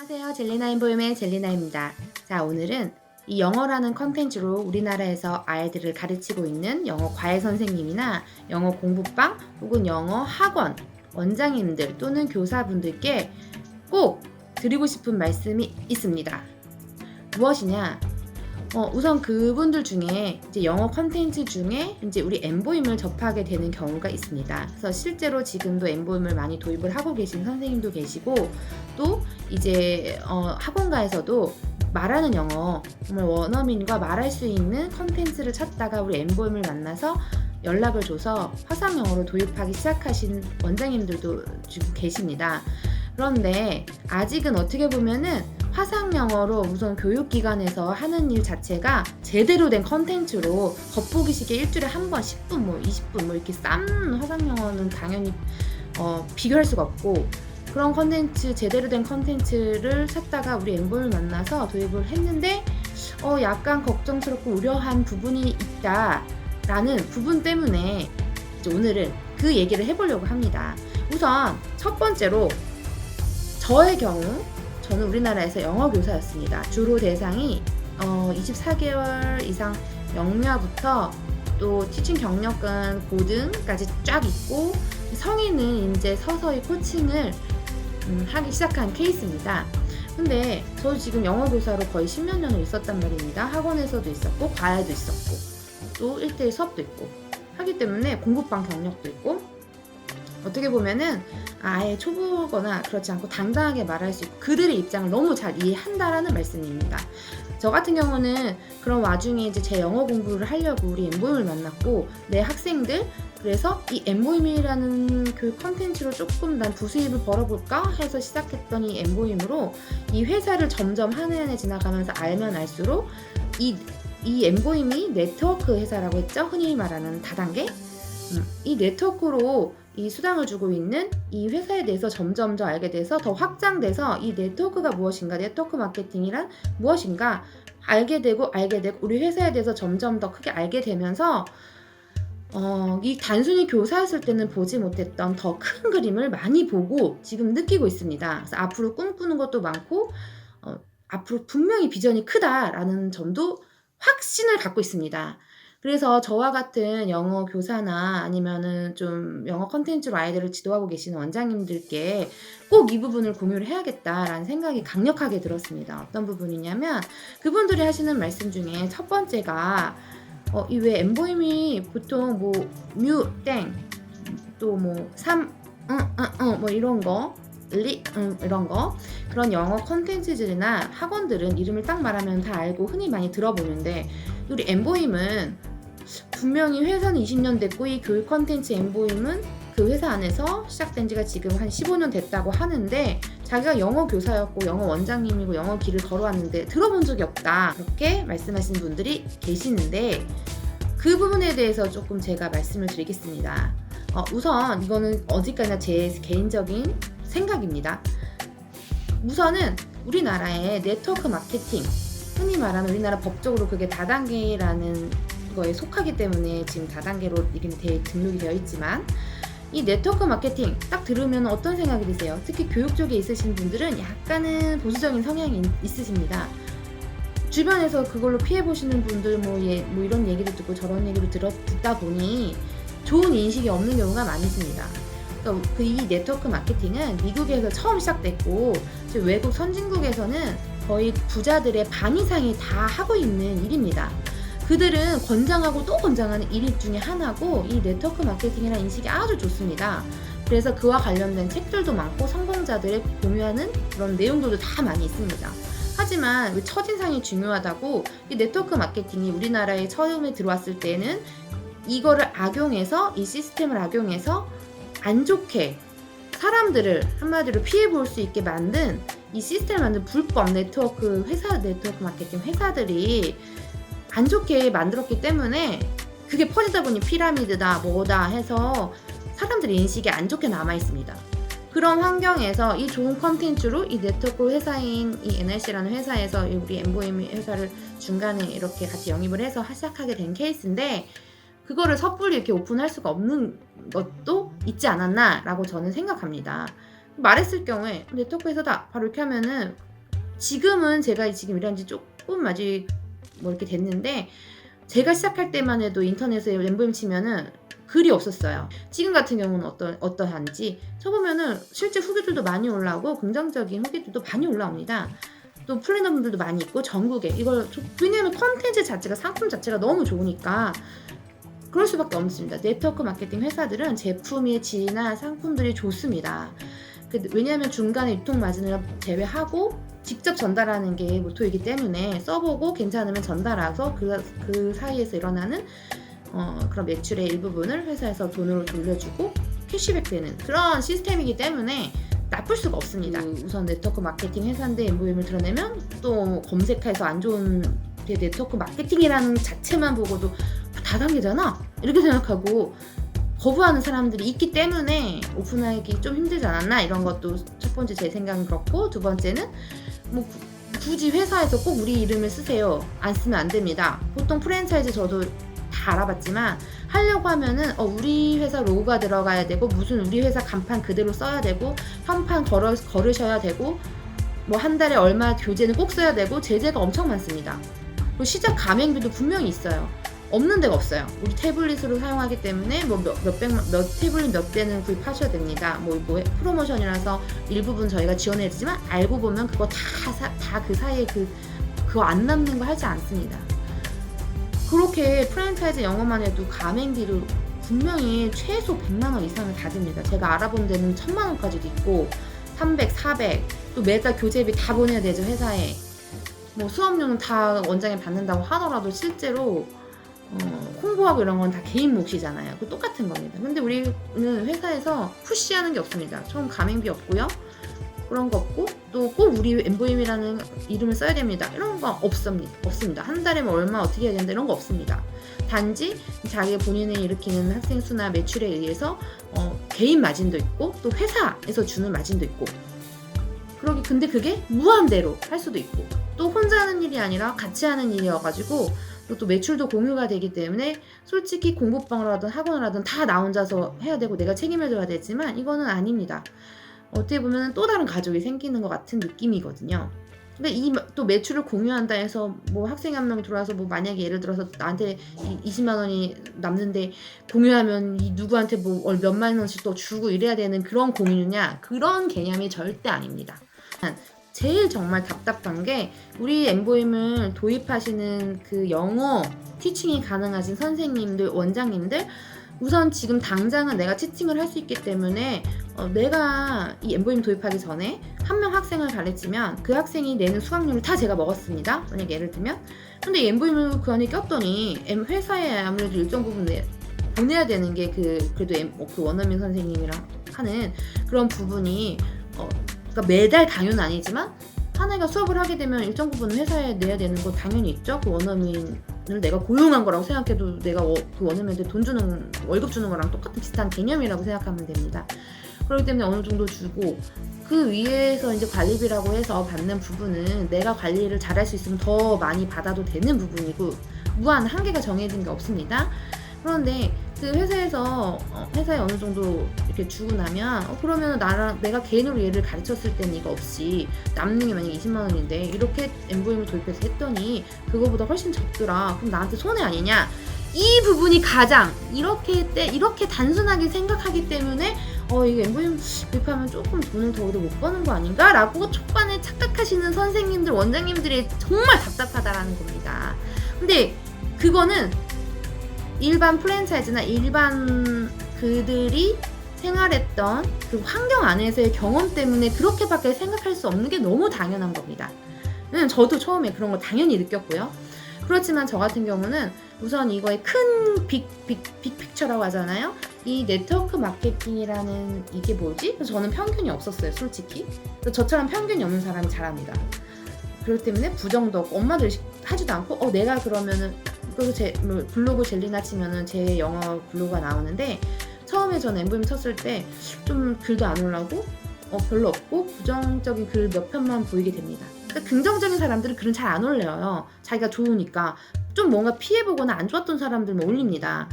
안녕하세요. 젤리나인보임의 젤리나입니다. 자, 오늘은 이 영어라는 컨텐츠로 우리나라에서 아이들을 가르치고 있는 영어 과외 선생님이나 영어 공부방 혹은 영어 학원 원장님들 또는 교사분들께 꼭 드리고 싶은 말씀이 있습니다. 무엇이냐? 우선 그분들 중에 이제 영어 컨텐츠 중에 이제 우리 엠보임을 접하게 되는 경우가 있습니다. 그래서 실제로 지금도 엠보임을 많이 도입을 하고 계신 선생님도 계시고, 또 이제 학원가에서도 말하는 영어, 정말 원어민과 말할 수 있는 컨텐츠를 찾다가 우리 엠보임을 만나서 연락을 줘서 화상 영어로 도입하기 시작하신 원장님들도 지금 계십니다. 그런데 아직은 어떻게 보면은 화상 영어로 우선 교육기관에서 하는 일 자체가 제대로 된 컨텐츠로 겉보기식에 일주일에 한 번 10분 뭐 20분 뭐 이렇게 싼 화상 영어는 당연히 비교할 수가 없고, 그런 컨텐츠, 제대로 된 컨텐츠를 찾다가 우리 엠보임을 만나서 도입을 했는데 약간 걱정스럽고 우려한 부분이 있다라는 부분 때문에 이제 오늘은 그 얘기를 해보려고 합니다. 우선 첫 번째로 저의 경우, 저는 우리나라에서 영어 교사였습니다. 주로 대상이 24개월 이상 영유아부터 또 티칭 경력은 고등까지 쫙 있고, 성인은 이제 서서히 코칭을 하기 시작한 케이스입니다. 근데 저 지금 영어 교사로 거의 10몇 년을 있었단 말입니다. 학원에서도 있었고 과외도 있었고 또 1대1 수업도 있고 하기 때문에 공부방 경력도 있고, 어떻게 보면은 아예 초보거나 그렇지 않고 당당하게 말할 수 있고 그들의 입장을 너무 잘 이해한다라는 말씀입니다. 저 같은 경우는 그런 와중에 이제 제 영어 공부를 하려고 우리 엠보임을 만났고, 내 학생들, 그래서 이 엠보임이라는 교육 컨텐츠로 조금 난 부수입을 벌어볼까 해서 시작했던 이 엠보임으로 이 회사를 점점 한 해 한 해 지나가면서 알면 알수록 이 엠보임이 네트워크 회사라고 했죠. 흔히 말하는 다단계. 이 네트워크로 이 수당을 주고 있는 이 회사에 대해서 점점 더 알게 돼서 더 확장돼서 이 네트워크가 무엇인가, 네트워크 마케팅이란 무엇인가 알게 되고 우리 회사에 대해서 점점 더 크게 알게 되면서 이 단순히 교사였을 때는 보지 못했던 더 큰 그림을 많이 보고 지금 느끼고 있습니다. 그래서 앞으로 꿈꾸는 것도 많고 앞으로 분명히 비전이 크다라는 점도 확신을 갖고 있습니다. 그래서 저와 같은 영어 교사나 아니면은 좀 영어 컨텐츠로 아이들을 지도하고 계시는 원장님들께 꼭 이 부분을 공유를 해야겠다라는 생각이 강력하게 들었습니다. 어떤 부분이냐면, 그분들이 하시는 말씀 중에 첫 번째가 이 왜 엠보임이 보통 뭐 뮤, 땡, 또 뭐 삼, 뭐 이런 거, 이런 거, 그런 영어 컨텐츠들이나 학원들은 이름을 딱 말하면 다 알고 흔히 많이 들어보는데, 우리 엠보임은 분명히 회사는 20년 됐고 이 교육 컨텐츠 엠보임은 그 회사 안에서 시작된 지가 지금 한 15년 됐다고 하는데, 자기가 영어 교사였고 영어 원장님이고 영어 길을 걸어왔는데 들어본 적이 없다, 이렇게 말씀하시는 분들이 계시는데, 그 부분에 대해서 조금 제가 말씀을 드리겠습니다. 우선 이거는 어디까지나 제 개인적인 생각입니다. 우선은 우리나라의 네트워크 마케팅, 흔히 말하는 우리나라 법적으로 그게 다단계라는 거에 속하기 때문에 지금 다단계로 이름이 등록이 되어 있지만, 이 네트워크 마케팅 딱 들으면 어떤 생각이 드세요? 특히 교육 쪽에 있으신 분들은 약간은 보수적인 성향이 있으십니다. 주변에서 그걸로 피해보시는 분들 뭐 이런 얘기를 듣고 저런 얘기를 듣다 보니 좋은 인식이 없는 경우가 많이 있습니다. 그러니까 이 네트워크 마케팅은 미국에서 처음 시작됐고 외국 선진국에서는 거의 부자들의 반 이상이 다 하고 있는 일입니다. 그들은 권장하고 또 권장하는 일 중에 하나고, 이 네트워크 마케팅이라는 인식이 아주 좋습니다. 그래서 그와 관련된 책들도 많고 성공자들의 공유하는 그런 내용들도 다 많이 있습니다. 하지만 첫인상이 중요하다고, 이 네트워크 마케팅이 우리나라에 처음에 들어왔을 때는 이거를 악용해서, 이 시스템을 악용해서 안 좋게 사람들을 한마디로 피해 볼 수 있게 만든, 이 시스템을 만든 불법 네트워크 마케팅 회사들이 안 좋게 만들었기 때문에 그게 퍼지다 보니 피라미드다 뭐다 해서 사람들의 인식이 안 좋게 남아 있습니다. 그런 환경에서 이 좋은 컨텐츠로 이 네트워크 회사인 이 NRC라는 회사에서 우리 엠보임 회사를 중간에 이렇게 같이 영입을 해서 시작하게 된 케이스인데, 그거를 섣불리 이렇게 오픈할 수가 없는 것도 있지 않았나 라고 저는 생각합니다. 말했을 경우에 네트워크 회사다 바로 이렇게 하면은 지금은 제가 지금 일한 지 조금 아직 뭐 이렇게 됐는데, 제가 시작할 때만 해도 인터넷에 엠보임 치면은 글이 없었어요. 지금 같은 경우는 어떠한지 쳐보면은 실제 후기들도 많이 올라오고 긍정적인 후기들도 많이 올라옵니다. 또 플래너 분들도 많이 있고 전국에 왜냐면 컨텐츠 자체가, 상품 자체가 너무 좋으니까 그럴 수밖에 없습니다. 네트워크 마케팅 회사들은 제품의 질이나 상품들이 좋습니다. 왜냐하면 중간에 유통 마진을 제외하고 직접 전달하는 게 모토이기 때문에 써보고 괜찮으면 전달해서 그 사이에서 일어나는 그런 매출의 일부분을 회사에서 돈으로 돌려주고 캐시백 되는 그런 시스템이기 때문에 나쁠 수가 없습니다. 우선 네트워크 마케팅 회사인데 엠보임을 드러내면 또 검색해서 안 좋은 네트워크 마케팅이라는 자체만 보고도 다단계잖아 이렇게 생각하고 거부하는 사람들이 있기 때문에 오픈하기 좀 힘들지 않았나, 이런 것도 첫 번째 제 생각은 그렇고, 두 번째는 뭐 굳이 회사에서 꼭 우리 이름을 쓰세요, 안 쓰면 안 됩니다. 보통 프랜차이즈 저도 다 알아봤지만 하려고 하면은 우리 회사 로고가 들어가야 되고, 무슨 우리 회사 간판 그대로 써야 되고, 현판 걸으셔야 되고, 뭐 한 달에 얼마 교재는 꼭 써야 되고, 제재가 엄청 많습니다. 그리고 시작 가맹비도 분명히 있어요. 없는 데가 없어요. 우리 태블릿으로 사용하기 때문에 뭐 몇 태블릿 몇 대는 구입하셔야 됩니다. 뭐 프로모션이라서 일부분 저희가 지원해주지만 알고 보면 그거 다 그 사이에 그거 안 남는 거 하지 않습니다. 그렇게 프랜차이즈 영어만 해도 가맹비를 분명히 최소 100만 원 이상을 다 듭니다. 제가 알아본 데는 1000만 원까지도 있고 300, 400, 또 매달 교재비 다 보내야 되죠, 회사에. 뭐 수업료는 다 원장이 받는다고 하더라도 실제로 홍보하고 이런 건 다 개인 몫이잖아요. 그 똑같은 겁니다. 근데 우리는 회사에서 푸시하는 게 없습니다. 처음 가맹비 없고요. 그런 거 없고, 또 꼭 우리 엠보임이라는 이름을 써야 됩니다, 이런 거 없습니다. 한 달에 뭐 얼마 어떻게 해야 된다 이런 거 없습니다. 단지 자기 본인이 일으키는 학생 수나 매출에 의해서 개인 마진도 있고, 또 회사에서 주는 마진도 있고, 근데 그게 무한대로 할 수도 있고, 또 혼자 하는 일이 아니라 같이 하는 일이어가지고 또 매출도 공유가 되기 때문에 솔직히 공부방을 하든 학원을 하든 다 나 혼자서 해야 되고 내가 책임을 져야 되지만, 이거는 아닙니다. 어떻게 보면 또 다른 가족이 생기는 것 같은 느낌이거든요. 근데 또 매출을 공유한다 해서 뭐 학생이 한 명 들어와서 뭐 만약에 예를 들어서 나한테 20만 원이 남는데 공유하면 이 누구한테 뭐 몇만 원씩 또 주고 이래야 되는 그런 공유냐, 그런 개념이 절대 아닙니다. 제일 정말 답답한 게, 우리 엠보임을 도입하시는 그 영어 티칭이 가능하신 선생님들, 원장님들, 우선 지금 당장은 내가 티칭을 할 수 있기 때문에 내가 이 엠보임 도입하기 전에 한 명 학생을 가르치면 그 학생이 내는 수강료를 다 제가 먹었습니다. 만약 예를 들면. 근데 이 엠보임을 그 안에 꼈더니 회사에 아무래도 일정 부분 보내야 되는 게 그래도 그 원어민 선생님이랑 하는 그런 부분이 그러니까 매달 강요는 아니지만 한 해가 수업을 하게 되면 일정 부분 회사에 내야 되는 거 당연히 있죠. 그 원어민을 내가 고용한 거라고 생각해도 내가 그 원어민한테 월급 주는 거랑 똑같은 비슷한 개념이라고 생각하면 됩니다. 그렇기 때문에 어느 정도 주고, 그 위에서 이제 관리비라고 해서 받는 부분은 내가 관리를 잘할 수 있으면 더 많이 받아도 되는 부분이고, 무한 한계가 정해진 게 없습니다. 그런데 그 회사에 어느 정도 이렇게 주고 나면 그러면 내가 개인으로 얘를 가르쳤을 때는 이거 없이 남는 게 만약에 20만 원인데 이렇게 엠보임을 도입해서 했더니 그거보다 훨씬 적더라, 그럼 나한테 손해 아니냐, 이 부분이 가장 이렇게 단순하게 생각하기 때문에 이거 엠보임 도입하면 조금 돈을 더 못 버는 거 아닌가? 라고 초반에 착각하시는 선생님들, 원장님들이 정말 답답하다라는 겁니다. 근데 그거는 일반 프랜차이즈나 일반 그들이 생활했던 그 환경 안에서의 경험 때문에 그렇게밖에 생각할 수 없는 게 너무 당연한 겁니다. 저도 처음에 그런 거 당연히 느꼈고요. 그렇지만 저 같은 경우는 우선 이거의 큰 빅픽처라고 하잖아요. 이 네트워크 마케팅이라는 이게 뭐지? 그래서 저는 편견이 없었어요, 솔직히. 저처럼 편견이 없는 사람이 잘합니다. 그렇기 때문에 부정도 없고, 엄마들이 하지도 않고 내가 그러면은, 그리고 제 블로그 젤리나 치면은 제 영어 블로그가 나오는데, 처음에 저는 엠보임 쳤을 때 좀 글도 안 올라오고 별로 없고 부정적인 글 몇 편만 보이게 됩니다. 그러니까 긍정적인 사람들은 글은 잘 안 올려요. 자기가 좋으니까. 좀 뭔가 피해보거나 안 좋았던 사람들만 올립니다.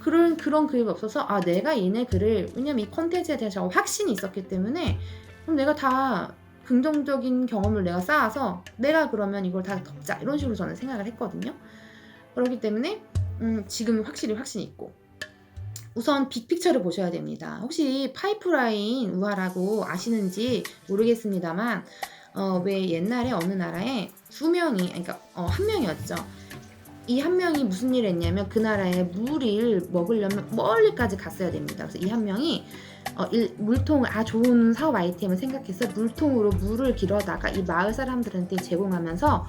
그런 글이 없어서 내가 얘네 글을, 왜냐면 이 콘텐츠에 대해서 확신이 있었기 때문에 그럼 내가 다 긍정적인 경험을 내가 쌓아서 내가 그러면 이걸 다 덮자 이런 식으로 저는 생각을 했거든요. 그렇기 때문에 지금 확실히 확신이 있고, 우선 빅픽처를 보셔야 됩니다. 혹시 파이프라인 우화라고 아시는지 모르겠습니다만 왜 옛날에 어느 나라에 두 명이, 그러니까 한 명이었죠. 이 한 명이 무슨 일을 했냐면 그 나라에 물을 먹으려면 멀리까지 갔어야 됩니다. 그래서 이 한 명이 물통을, 좋은 사업 아이템을 생각해서 물통으로 물을 길어다가 이 마을 사람들한테 제공하면서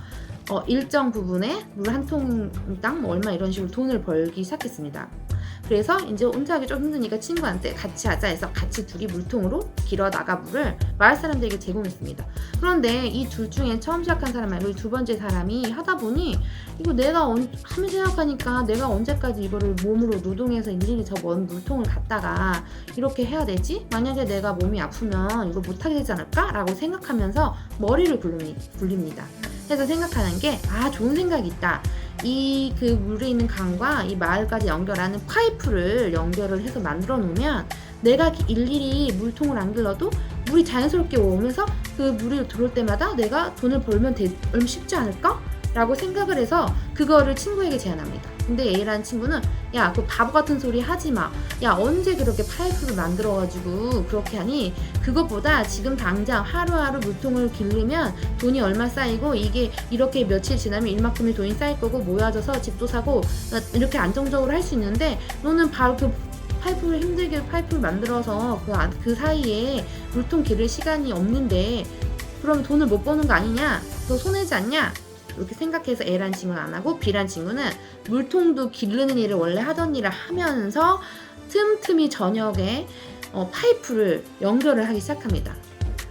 일정 부분에 물 한 통당 뭐 얼마 이런 식으로 돈을 벌기 시작했습니다. 그래서 이제 혼자 하기 좀 힘드니까 친구한테 같이 하자 해서 같이 둘이 물통으로 길어다가 물을 마을 사람들에게 제공했습니다. 그런데 이 둘 중에 처음 시작한 사람 말고 두 번째 사람이 하다 보니 이거 내가 하면 생각하니까 내가 언제까지 이거를 몸으로 노동해서 일일이 저 먼 물통을 갖다가 이렇게 해야 되지? 만약에 내가 몸이 아프면 이걸 못하게 되지 않을까? 라고 생각하면서 머리를 굴립니다. 그래서 생각하는 게 좋은 생각이 있다. 이 그 물에 있는 강과 이 마을까지 연결하는 파이프를 연결을 해서 만들어 놓으면 내가 일일이 물통을 안 길러도 물이 자연스럽게 오면서 그 물이 들어올 때마다 내가 돈을 벌면 얼마 쉽지 않을까? 라고 생각을 해서 그거를 친구에게 제안합니다. 근데 A라는 친구는 야, 그 바보 같은 소리 하지 마. 야, 언제 그렇게 파이프를 만들어가지고 그렇게 하니? 그것보다 지금 당장 하루하루 물통을 길르면 돈이 얼마 쌓이고 이게 이렇게 며칠 지나면 이만큼의 돈이 쌓일 거고 모여져서 집도 사고 이렇게 안정적으로 할 수 있는데 너는 바로 그 파이프를 힘들게 파이프를 만들어서 그 사이에 물통 기를 시간이 없는데 그럼 돈을 못 버는 거 아니냐? 너 손해지 않냐? 이렇게 생각해서 A란 친구는 안 하고 B란 친구는 물통도 기르는 일을 원래 하던 일을 하면서 틈틈이 저녁에 파이프를 연결을 하기 시작합니다.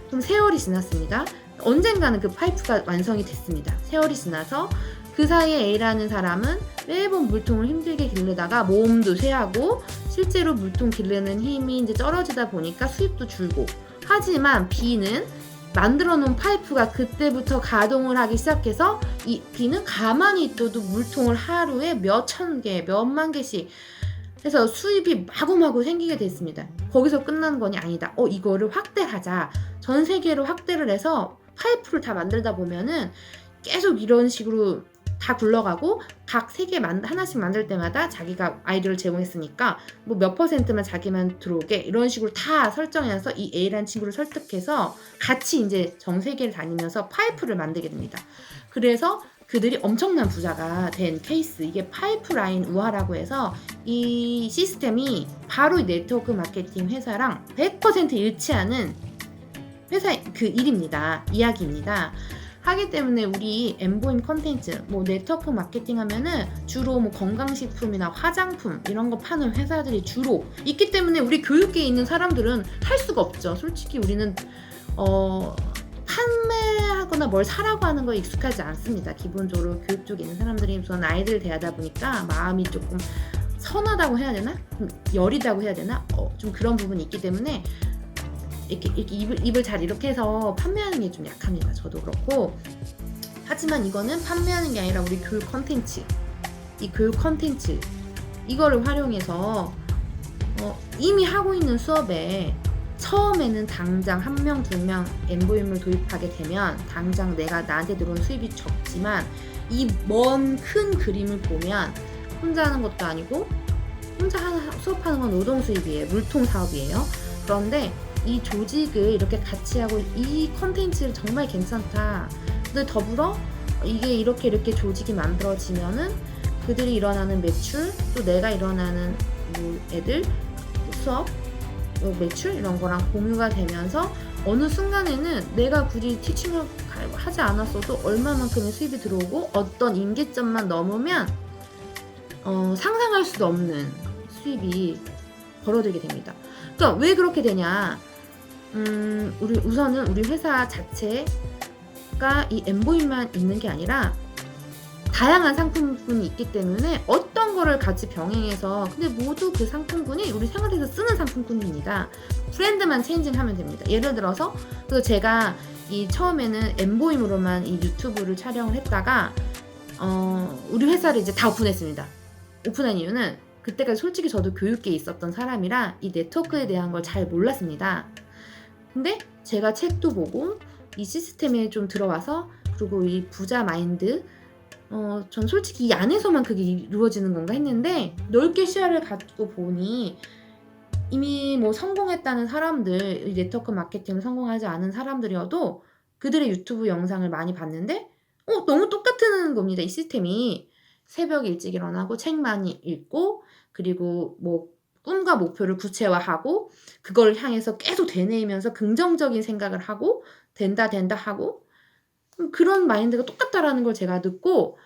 그럼 세월이 지났습니다. 언젠가는 그 파이프가 완성이 됐습니다. 세월이 지나서 그 사이에 A라는 사람은 매번 물통을 힘들게 기르다가 몸도 쇠하고 실제로 물통 기르는 힘이 이제 떨어지다 보니까 수입도 줄고, 하지만 B는 만들어 놓은 파이프가 그때부터 가동을 하기 시작해서 이 B는 가만히 있어도 물통을 하루에 몇천 개, 몇만 개씩 해서 수입이 마구마구 생기게 됐습니다. 거기서 끝나는 건이 아니다. 이거를 확대하자. 전 세계로 확대를 해서 파이프를 다 만들다 보면은 계속 이런 식으로 다 굴러가고 각 세계 하나씩 만들 때마다 자기가 아이디어를 제공했으니까 뭐 몇 퍼센트만 자기만 들어오게 이런 식으로 다 설정해서 이 A라는 친구를 설득해서 같이 이제 전 세계를 다니면서 파이프를 만들게 됩니다. 그래서 그들이 엄청난 부자가 된 케이스, 이게 파이프라인 우화라고 해서 이 시스템이 바로 이 네트워크 마케팅 회사랑 100% 일치하는 회사 그 이야기입니다. 하기 때문에 우리 엠보임 컨텐츠, 뭐 네트워크 마케팅 하면은 주로 뭐 건강식품이나 화장품 이런 거 파는 회사들이 주로 있기 때문에 우리 교육계에 있는 사람들은 할 수가 없죠. 솔직히 우리는 판매하거나 뭘 사라고 하는 거에 익숙하지 않습니다. 기본적으로 교육 쪽에 있는 사람들이 우선 아이들 대하다 보니까 마음이 조금 선하다고 해야 되나? 여리다고 해야 되나? 좀 그런 부분이 있기 때문에 이렇게 입을 잘 이렇게 해서 판매하는 게 좀 약합니다. 저도 그렇고. 하지만 이거는 판매하는 게 아니라 우리 교육 컨텐츠, 이 교육 컨텐츠 이거를 활용해서 이미 하고 있는 수업에 처음에는 당장 1명, 2명 엠보임을 도입하게 되면 당장 나한테 들어온 수입이 적지만 이 먼 큰 그림을 보면 혼자 하는 것도 아니고 혼자 수업하는 건 노동 수입이에요. 물통 사업이에요. 그런데 이 조직을 이렇게 같이 하고 이 컨텐츠를 정말 괜찮다. 근데 더불어 이게 이렇게 조직이 만들어지면은 그들이 일어나는 매출, 또 내가 일어나는 뭐 애들 수업, 매출 이런 거랑 공유가 되면서 어느 순간에는 내가 굳이 티칭을 하지 않았어도 얼마만큼의 수입이 들어오고 어떤 임계점만 넘으면 상상할 수도 없는 수입이 벌어들게 됩니다. 그러니까 왜 그렇게 되냐? 우선은 우리 회사 자체가 이 엠보임만 있는 게 아니라 다양한 상품군이 있기 때문에 어떤 거를 같이 병행해서, 근데 모두 그 상품군이 우리 생활에서 쓰는 상품군입니다. 브랜드만 체인징하면 됩니다. 예를 들어서 그래서 제가 이 처음에는 엠보임으로만 이 유튜브를 촬영을 했다가 우리 회사를 이제 다 오픈했습니다. 오픈한 이유는 그때까지 솔직히 저도 교육계에 있었던 사람이라 이 네트워크에 대한 걸 잘 몰랐습니다. 근데 제가 책도 보고 이 시스템에 좀 들어와서 그리고 이 부자 마인드 전 솔직히 이 안에서만 그게 이루어지는 건가 했는데 넓게 시야를 갖고 보니 이미 뭐 성공했다는 사람들, 이 네트워크 마케팅을 성공하지 않은 사람들이어도 그들의 유튜브 영상을 많이 봤는데 너무 똑같은 겁니다, 이 시스템이. 새벽에 일찍 일어나고 책 많이 읽고 그리고 뭐 꿈과 목표를 구체화하고 그걸 향해서 계속 되뇌이면서 긍정적인 생각을 하고 된다 하고 그런 마인드가 똑같다라는 걸 제가 듣고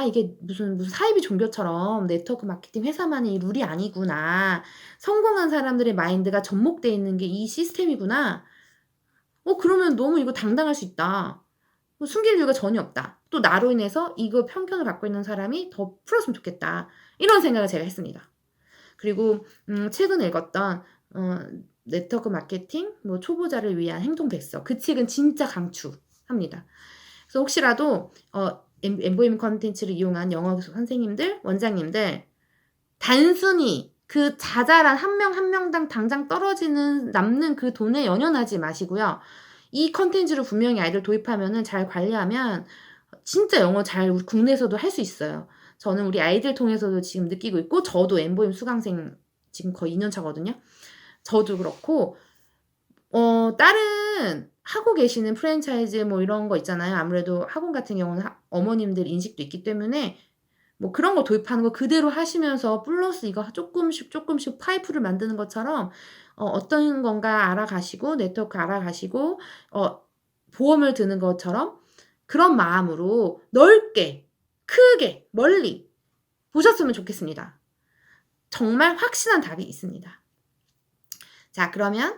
이게 무슨 사이비 종교처럼 네트워크 마케팅 회사만의 이 룰이 아니구나. 성공한 사람들의 마인드가 접목돼 있는 게 이 시스템이구나. 그러면 너무 이거 당당할 수 있다. 숨길 이유가 전혀 없다. 또 나로 인해서 이거 편견을 갖고 있는 사람이 더 풀었으면 좋겠다. 이런 생각을 제가 했습니다. 그리고 최근에 읽었던 네트워크 마케팅 뭐 초보자를 위한 행동 백서. 그 책은 진짜 강추합니다. 그래서 혹시라도 엠보임 컨텐츠를 이용한 영어 선생님들, 원장님들 단순히 그 자잘한 한 명 한 명당 당장 남는 그 돈에 연연하지 마시고요. 이 컨텐츠를 분명히 아이들 도입하면은 잘 관리하면 진짜 영어 잘 우리 국내에서도 할 수 있어요. 저는 우리 아이들 통해서도 지금 느끼고 있고 저도 엠보임 수강생 지금 거의 2년 차거든요. 저도 그렇고 다른 하고 계시는 프랜차이즈 뭐 이런 거 있잖아요. 아무래도 학원 같은 경우는 어머님들 인식도 있기 때문에 뭐 그런 거 도입하는 거 그대로 하시면서 플러스 이거 조금씩 파이프를 만드는 것처럼 어떤 건가 알아가시고 네트워크 알아가시고 보험을 드는 것처럼 그런 마음으로 넓게 크게 멀리 보셨으면 좋겠습니다. 정말 확실한 답이 있습니다. 자, 그러면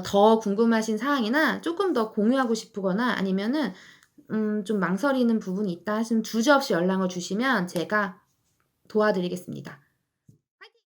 더 궁금하신 사항이나 조금 더 공유하고 싶으거나 아니면은 좀 망설이는 부분이 있다 하시면 주저없이 연락을 주시면 제가 도와드리겠습니다.